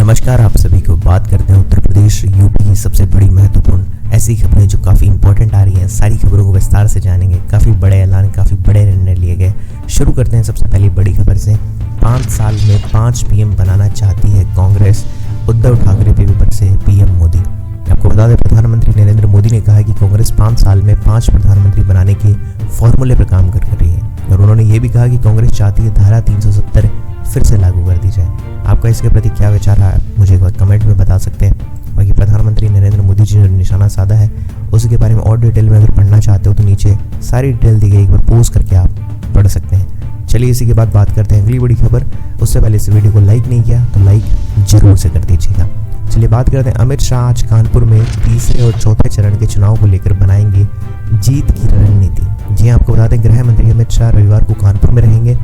नमस्कार आप सभी को। बात करते हैं उत्तर प्रदेश यूपी की सबसे बड़ी महत्वपूर्ण ऐसी खबरें जो काफ़ी इंपॉर्टेंट आ रही हैं। सारी खबरों को विस्तार से जानेंगे। काफ़ी बड़े ऐलान, काफ़ी बड़े निर्णय लिए गए। शुरू करते हैं सबसे पहली बड़ी खबर से। 5 साल में 5 पीएम बनाना चाहती है कांग्रेस। उद्धव ठाकरे पे भी बरसे पीएम मोदी। आपको बता दें, प्रधानमंत्री नरेंद्र मोदी ने कहा है कि कांग्रेस 5 साल में 5 प्रधानमंत्री बनाने के फॉर्मूले पर काम कर रही है। और उन्होंने ये भी कहा कि कांग्रेस चाहती है धारा 370 फिर से लागू कर दी जाए। आपका इसके प्रति क्या विचार है, मुझे कमेंट में बता सकते हैं। बाकी प्रधानमंत्री नरेंद्र मोदी जी ने निशाना साधा है, उसके बारे में और डिटेल में अगर पढ़ना चाहते हो तो नीचे सारी डिटेल दी गई, एक बार पॉज करके आप पढ़ सकते हैं। चलिए इसी के बाद बात करते हैं अगली बड़ी खबर। उससे पहले इस वीडियो को लाइक नहीं किया तो लाइक जरूर से कर दीजिएगा। चलिए बात करते हैं। अमित शाह आज कानपुर में तीसरे और चौथे चरण के चुनाव को लेकर बनाएंगे जीत की रणनीति। जी आपको बता दें, गृह मंत्री अमित शाह रविवार को कानपुर में रहेंगे।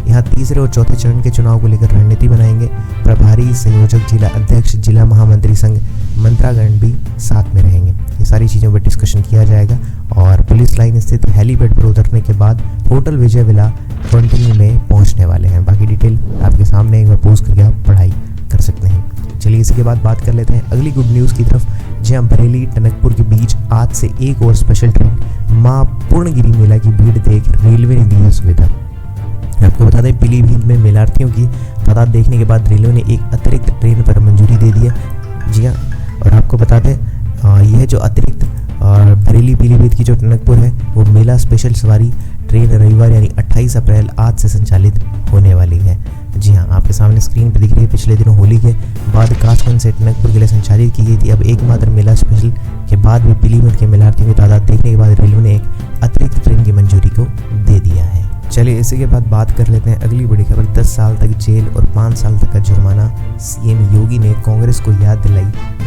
यहाँ तीसरे और चौथे चरण के चुनाव को लेकर रणनीति बनाएंगे। प्रभारी संयोजक, जिला अध्यक्ष, जिला महामंत्री संघ मंत्रागण भी साथ में रहेंगे। ये सारी चीज़ों पर डिस्कशन किया जाएगा। और पुलिस लाइन स्थित हेलीपैड पर उतरने के बाद होटल विजय विला कंटिन्यू में पहुंचने वाले हैं। बाकी डिटेल आपके सामने एक बार पोस्ट करके आप पढ़ाई कर सकते हैं। चलिए इसी के बाद बात कर लेते हैं अगली गुड न्यूज़ की तरफ। जहाँ बरेली टनकपुर के बीच आज से एक और स्पेशल ट्रेन। मां पूर्णगिरी मेला की भीड़ देख रेलवे ने दी है सुविधा। आपको बता दें, पीलीभीत में मेलार्थियों की तादाद देखने के बाद रेलवे ने एक अतिरिक्त ट्रेन पर मंजूरी दे दी है। जी हाँ, और आपको बता दें यह जो अतिरिक्त बरेली पीलीभीत की जो टनकपुर है वो मेला स्पेशल सवारी ट्रेन रविवार यानी 28 अप्रैल आज से संचालित होने वाली है। जी हाँ, आपके सामने स्क्रीन पर दिख रही है। पिछले दिनों होली के बाद कासगंज से टनकपुर के लिए संचालित की गई थी। अब एकमात्र मेला स्पेशल के बाद भी पीलीभीत के मेलार्थियों की तादाद देखने के बाद रेलवे ने एक अतिरिक्त ट्रेन की मंजूरी को दे दिया है। चलिए इसी के बाद बात कर लेते हैं अगली बड़ी खबर। 10 साल तक जेल और 5 साल तक का जुर्माना। सीएम योगी ने कांग्रेस को याद दिलाई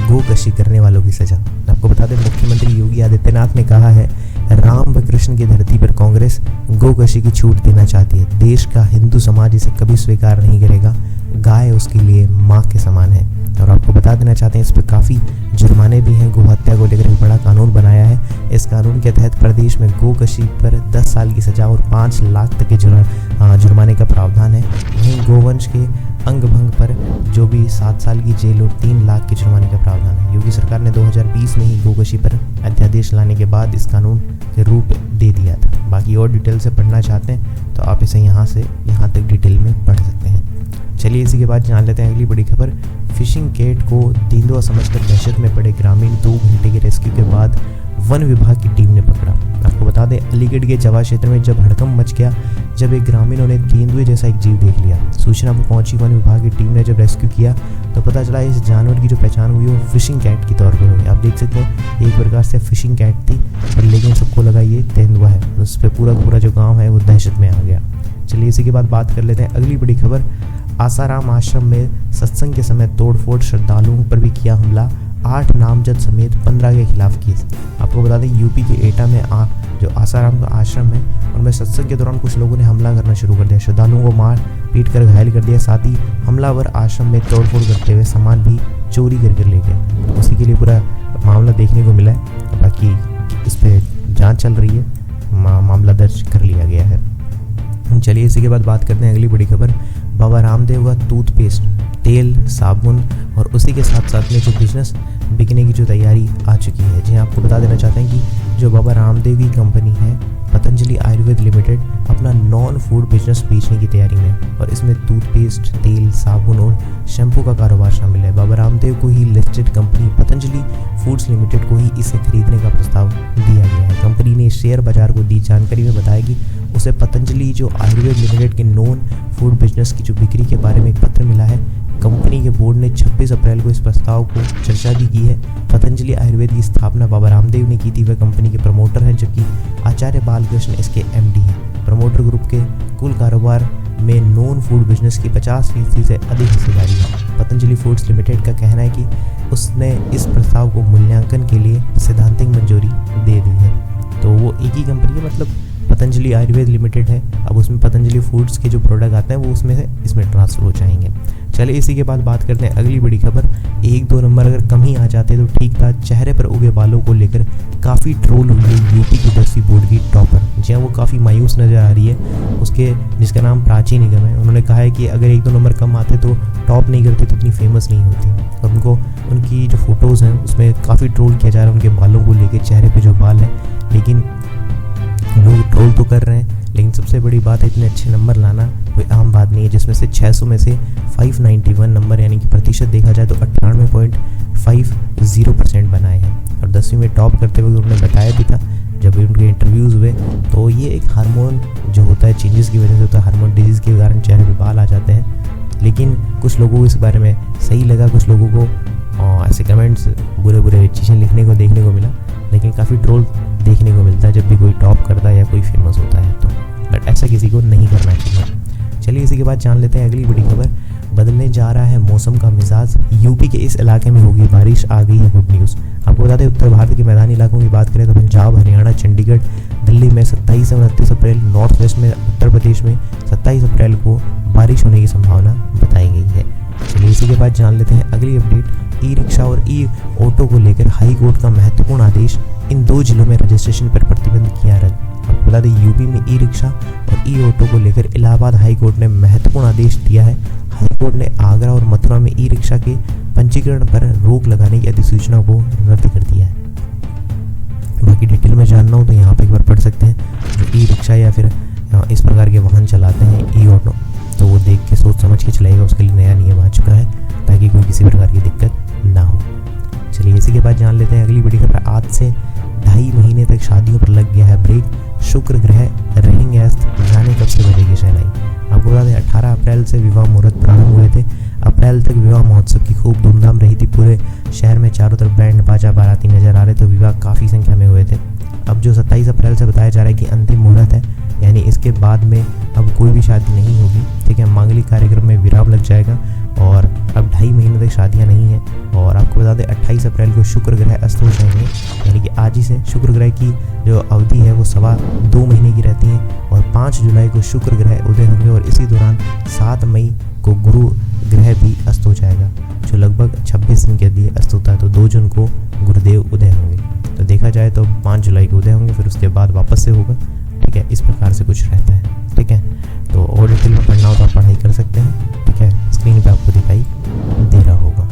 गोकशी करने वालों की सजा। आपको बता दें, मुख्यमंत्री योगी आदित्यनाथ ने कहा है राम व कृष्ण की धरती पर कांग्रेस गोकशी की छूट देना चाहती है। देश का हिंदू समाज इसे कभी स्वीकार नहीं करेगा। गाय उसके लिए माँ के समान है। और आपको बता देना चाहते हैं, इस पर काफ़ी जुर्माने भी हैं। गो हत्या को लेकर एक बड़ा कानून बनाया है। इस कानून के तहत प्रदेश में गोकशी पर 10 साल की सजा और 5 लाख तक के जुर्माने का प्रावधान है। वहीं गोवंश के अंग भंग पर जो भी 7 साल की जेल और 3 लाख के जुर्माने का प्रावधान है। योगी सरकार ने 2020 में ही गोकशी पर अध्यादेश लाने के बाद इस कानून के रूप दे दिया था। बाकी और डिटेल से पढ़ना चाहते हैं तो आप इसे यहाँ से यहाँ तक डिटेल में पढ़ सकते हैं। चलिए इसी के बाद जान लेते हैं अगली बड़ी खबर। फिशिंग कैट को तेंदुआ समझकर दहशत में पड़े ग्रामीण 2 घंटे के रेस्क्यू के बाद वन विभाग की टीम ने पकड़ा। आपको बता दें, अलीगढ़ के जवा क्षेत्र में जब हड़कंप मच गया जब एक ग्रामीणों ने तेंदुए जैसा एक जीव देख लिया। सूचना पर पहुंची वन विभाग की टीम ने जब रेस्क्यू किया तो पता चला इस जानवर की जो पहचान हुई वो फिशिंग कैट की तौर पर हुई। आप देख सकते हैं, एक प्रकार से फिशिंग कैट थी पर लेकिन सबको लगा ये तेंदुआ है। उस पर पूरा जो गाँव है वो दहशत में आ गया। चलिए इसी के बाद बात कर लेते हैं अगली बड़ी खबर। आसाराम आश्रम में सत्संग के समय तोड़फोड़, श्रद्धालुओं पर भी किया हमला। 8 नामजद समेत 15 के खिलाफ केस। आपको बता दें, यूपी के एटा में जो आसाराम का आश्रम है उनमें सत्संग के दौरान कुछ लोगों ने हमला करना शुरू कर दिया। श्रद्धालुओं को मार पीट कर घायल कर दिया। साथ ही हमलावर आश्रम में तोड़फोड़ करते हुए सामान भी चोरी कर ले गए। उसी के लिए पूरा मामला देखने को मिला है। बाकी इस पर जाँच चल रही है, मामला दर्ज कर लिया गया है। चलिए इसी के बाद बात करते हैं अगली बड़ी खबर। बाबा रामदेव का टूथपेस्ट, तेल, साबुन और उसी के साथ साथ में जो बिजनेस बिकने की जो तैयारी आ चुकी है। जी आपको बता देना चाहते हैं कि जो बाबा रामदेव की कंपनी है पतंजलि आयुर्वेद लिमिटेड अपना नॉन फूड बिजनेस बेचने की तैयारी में और इसमें टूथपेस्ट, तेल, साबुन और शैम्पू का कारोबार शामिल है। बाबा रामदेव को ही listed company Patanjali foods limited को ही इसे खरीदने का प्रस्ताव दिया गया है। कंपनी ने शेयर बाजार को दी जानकारी में बताया कि उसे पतंजलि जो आयुर्वेद लिमिटेड के नॉन फूड बिजनेस की जो बिक्री के बारे में एक पत्र मिला है। कंपनी के बोर्ड ने 26 अप्रैल को इस प्रस्ताव को चर्चा भी की है। पतंजलि आयुर्वेद की स्थापना बाबा रामदेव ने की थी। वह कंपनी के प्रमोटर हैं, जबकि आचार्य बालकृष्ण इसके एमडी हैं। प्रमोटर ग्रुप के कुल कारोबार में नॉन फूड बिजनेस की 50% से अधिक हिस्सेदारी है। पतंजलि फूड्स लिमिटेड का कहना है कि उसने इस प्रस्ताव को मूल्यांकन के लिए सैद्धांतिक मंजूरी दे दी है। तो वो एक ही कंपनी है, मतलब पतंजलि आयुर्वेद लिमिटेड है। अब उसमें पतंजलि फूड्स के जो प्रोडक्ट आते हैं वो उसमें से इसमें ट्रांसफर हो जाएंगे। चलिए इसी के बाद बात करते हैं अगली बड़ी खबर। 1-2 नंबर अगर कम ही आ जाते तो ठीक था। चेहरे पर उगे बालों को लेकर काफ़ी ट्रोल हुई है यूपी की 10वीं बोर्ड की टॉपर। जी हाँ, वो काफ़ी मायूस नज़र आ रही है। उसके जिसका नाम प्राची निगम है, उन्होंने कहा है कि अगर 1-2 नंबर कम आते तो टॉप नहीं करती तो इतनी फेमस नहीं होती। और उनको उनकी जो फोटोज़ हैं उसमें काफ़ी ट्रोल किया जा रहा है उनके बालों को लेकर, चेहरे पर जो बाल हैं। लेकिन लोग ट्रोल तो कर रहे हैं, लेकिन सबसे बड़ी बात है इतने अच्छे नंबर लाना कोई आम बात नहीं है, जिसमें से 600 में से 591 नंबर यानी कि प्रतिशत देखा जाए तो 98.50% बनाए हैं। और 10वीं में टॉप करते हुए उन्होंने बताया भी था जब उनके इंटरव्यूज़ हुए, तो ये एक हार्मोन जो होता है चेंजेस की वजह से होता है। हार्मोन डिजीज़ के कारण चेहरे पे बाल आ जाते हैं। लेकिन कुछ लोगों को इस बारे में सही लगा, कुछ लोगों को ऐसे कमेंट्स बुरे चीज़ें लिखने को देखने को मिला। लेकिन काफ़ी ट्रोल देखने को मिलता है जब भी कोई टॉप करता है या कोई फेमस होता है तो, बट ऐसा किसी को नहीं करना चाहिए। चलिए इसी के बाद जान लेते हैं अगली बड़ी खबर। बदलने जा रहा है मौसम का मिजाज, यूपी के इस इलाके में होगी बारिश, आ गई है गुड न्यूज़। आपको बता दें उत्तर भारत के मैदानी इलाकों की बात करें तो पंजाब, हरियाणा, चंडीगढ़, दिल्ली में 27 और 29 अप्रैल, नॉर्थ वेस्ट में उत्तर प्रदेश में 27 अप्रैल को बारिश होने की संभावना बताई गई है। चलिए इसी के बाद जान लेते हैं अगली अपडेट। ई रिक्शा और ई ऑटो को लेकर हाई कोर्ट का महत्वपूर्ण आदेश, इन 2 जिलों में रजिस्ट्रेशन पर प्रतिबंध किया रद्द। आपको बता दें यूपी में ई रिक्शा और ई ऑटो को लेकर इलाहाबाद हाई कोर्ट ने महत्वपूर्ण आदेश दिया है। हाई कोर्ट ने आगरा और मथुरा में ई रिक्शा के पंजीकरण पर रोक लगाने की अधिसूचना को रद्द कर दिया है। बाकी डिटेल में जानना हो तो यहाँ पे एक बार पढ़ सकते हैं। जो ई रिक्शा या फिर इस प्रकार के वाहन चलाते हैं ई ऑटो, तो वो देख के सोच समझ के चलाएगा, उसके लिए नया नियम आ चुका है ताकि कोई किसी प्रकार की दिक्कत ना हो। चलिए इसी के बाद जान लेते हैं अगली बड़ी खबर। आज से 2.5 महीने तक शादियों पर लग गया है ब्रेक, शुक्र ग्रह रहेंगे अस्त, जाने कब से बजेगी शहनाई। आपको बता दें 18 अप्रैल से विवाह मुहूर्त प्रारंभ हुए थे। अप्रैल तक विवाह महोत्सव की खूब धूमधाम रही थी। पूरे शहर में चारों तरफ बैंड बाजा बाराती नजर आ रहे थे। विवाह काफ़ी संख्या में हुए थे। अब जो 27 अप्रैल से बताया जा रहा है कि अंतिम मुहूर्त है, यानी इसके बाद में अब कोई भी शादी नहीं होगी। ठीक है, मांगलिक कार्यक्रम में विराम लग जाएगा और अब 2.5 महीने तक शादियां नहीं हैं। और आपको बता दें 28 अप्रैल को शुक्र ग्रह अस्त हो जाएंगे, यानी कि आज ही से शुक्र ग्रह की जो अवधि है वो 2.25 महीने की रहती है। और 5 जुलाई को शुक्र ग्रह उदय होंगे और इसी दौरान 7 मई को गुरु ग्रह भी अस्त हो जाएगा, जो लगभग 26 दिन के लिए अस्त होता है। तो 2 जून को गुरुदेव उदय होंगे। तो देखा जाए तो 5 जुलाई को उदय होंगे, फिर उसके बाद वापस से होगा। ठीक है, इस प्रकार से कुछ रहता है। ठीक है, तो और डिटेल में पढ़ना हो तो आप पढ़ाई कर सकते हैं। ठीक है, स्क्रीन पे आपको दिखाई दे रहा होगा।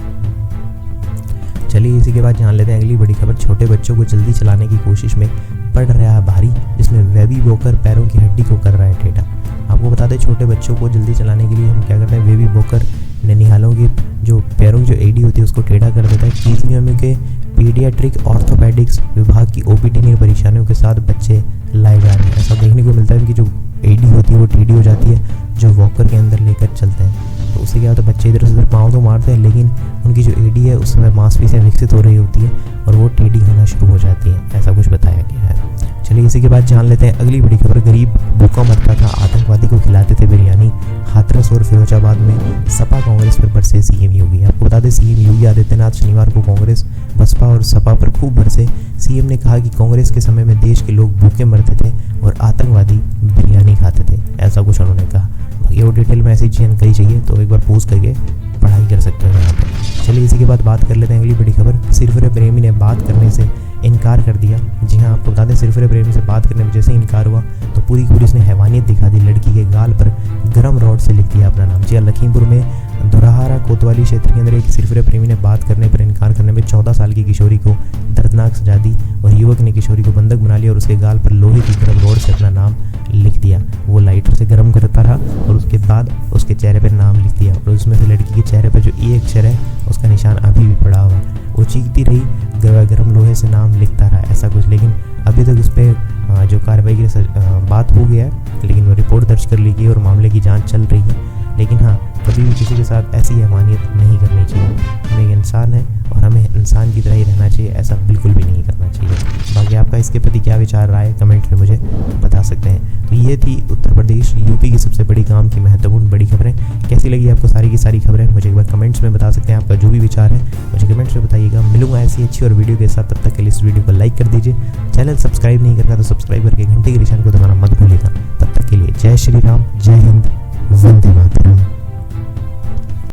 चलिए इसी के बाद जान लेते हैं अगली बड़ी खबर। छोटे बच्चों को जल्दी चलाने की कोशिश में पड़ रहा है भारी, जिसमें बेबी वॉकर पैरों की हड्डी को कर रहा है टेढ़ा। आपको बता दें छोटे बच्चों को जल्दी चलाने के लिए हम क्या करते हैं, बेबी वॉकर ननिहालों की जो पैरों की जो एडी होती है उसको टेढ़ा कर देता है। कीजियों के पीडियाट्रिक ऑर्थोपेडिक्स विभाग की ओपीडी में परेशानियों के साथ बच्चे लाए जा रहे हैं। ऐसा देखने को मिलता है उनकी जो एडी होती है वो टेढ़ी हो जाती है, जो वॉकर के अंदर लेकर चलते हैं। तो उससे क्या होता है, बच्चे इधर से उधर पाँव तो मारते हैं, लेकिन उनकी जो एडी है उस समय मांसपेशियां विकसित हो रही होती है और वो टेढ़ी होना शुरू हो जाती है। ऐसा कुछ बताया गया है। चलिए इसी के बाद जान लेते हैं अगली बड़ी खबर। गरीब भूखा मरता था, आतंकवादी को खिलाते थे बिरयानी। हाथरस और फिरोजाबाद में सपा कांग्रेस पर बरसे सीएम योगी। आपको बता दें सीएम योगी आदित्यनाथ शनिवार को कांग्रेस, बसपा और सपा पर खूब बरसे। सीएम ने कहा कि कांग्रेस के समय में देश के लोग भूखे मरते थे और आतंकवादी बिरयानी खाते थे। ऐसा कुछ उन्होंने कहा। बाकी और डिटेल में ऐसी जानकारी चाहिए तो एक बार पोस्ट करके पढ़ाई कर सकते हो यहाँ पर। चलिए इसी के बाद बात कर लेते हैं अगली बड़ी खबर। सिरफिरे प्रेमी ने बात करने से इनकार कर दिया। जी हाँ, आपको बता दें सिरफिरे प्रेमी से बात करने में जैसे इनकार हुआ तो पूरी की पूरी उसने हैवानियत दिखा दी। लड़की के गाल पर गरम रॉड से लिख दिया अपना नाम। जी हाँ, लखीमपुर में धुराहारा कोतवाली क्षेत्र के अंदर एक सिरफिरे प्रेमी ने बात करने पर इनकार करने में 14 साल की किशोरी को दर्दनाक सजा दी और युवक ने किशोरी को बंधक बना लिया और उसके गाल पर लोहे की गरम रॉड से अपना नाम लिख दिया। वो लाइटर से गर्म करता रहा और उसके बाद उसके चेहरे पर नाम लिख दिया और उसमें से लड़की के चेहरे पर जो ई अक्षर है उसका निशान अभी भी पड़ा हुआ है। वो चीखती रही, गर्म लोहे से नाम लिखता रहा, ऐसा कुछ। लेकिन अभी तक उस पर जो कार्रवाई की बात हो गया है, लेकिन वो रिपोर्ट दर्ज कर ली गई और मामले की जांच चल रही है। लेकिन हाँ, कभी भी किसी के साथ ऐसी हैवानियत नहीं करनी चाहिए। हम एक इंसान है और हमें इंसान की तरह ही रहना चाहिए, ऐसा बिल्कुल भी नहीं करना चाहिए। बाकी आपका इसके प्रति क्या विचार रहा है कमेंट में मुझे बता सकते हैं। तो ये थी उत्तर प्रदेश यूपी की सबसे बड़ी काम की महत्वपूर्ण बड़ी खबरें। कैसी लगी आपको सारी की सारी खबरें मुझे एक बार कमेंट्स में बता सकते हैं। आपका जो भी विचार है मुझे कमेंट्स में बताइएगा। मिलूंगा ऐसी अच्छी और वीडियो के साथ, तब तक के लिए इस वीडियो को लाइक कर दीजिए। चैनल सब्सक्राइब नहीं करना तो सब्सक्राइब करके घंटे के निशान को दबाना मत भूलिएगा। तब तक के लिए जय श्री राम, जय हिंद, वंदे मातरम।